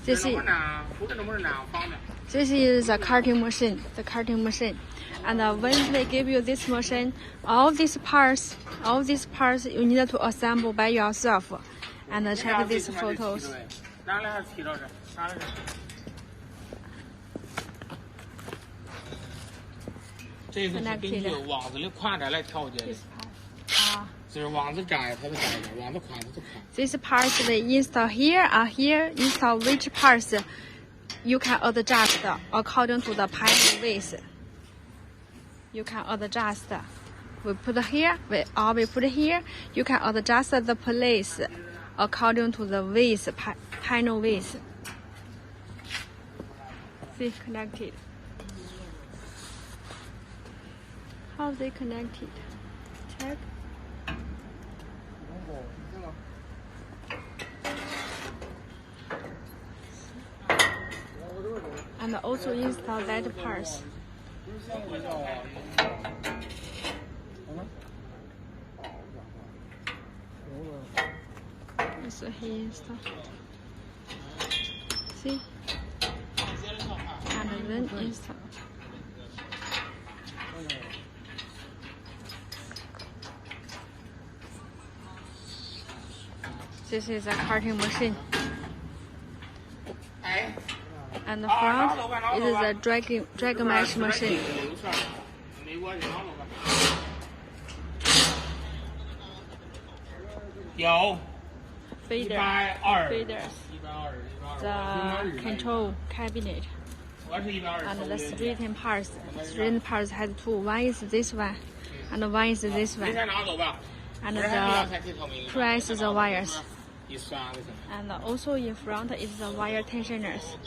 This is the cutting machine. And when they give you this machine, all these parts you need to assemble by yourself. And check these photos. This parts they install here or here. Install which parts you can adjust according to the panel width. You can adjust. We put here, we put here. You can adjust the place according to the width, panel width. See, connected. How they connected? Check. And also install that parts. So he install. See? And then install. This is a cutting machine. And the front is a drag mesh machine. Feeders. The control cabinet. And the straighten parts. Straighten parts has two. One is this one, and one is this one. And the press the wires. And also in front is the wire tensioners.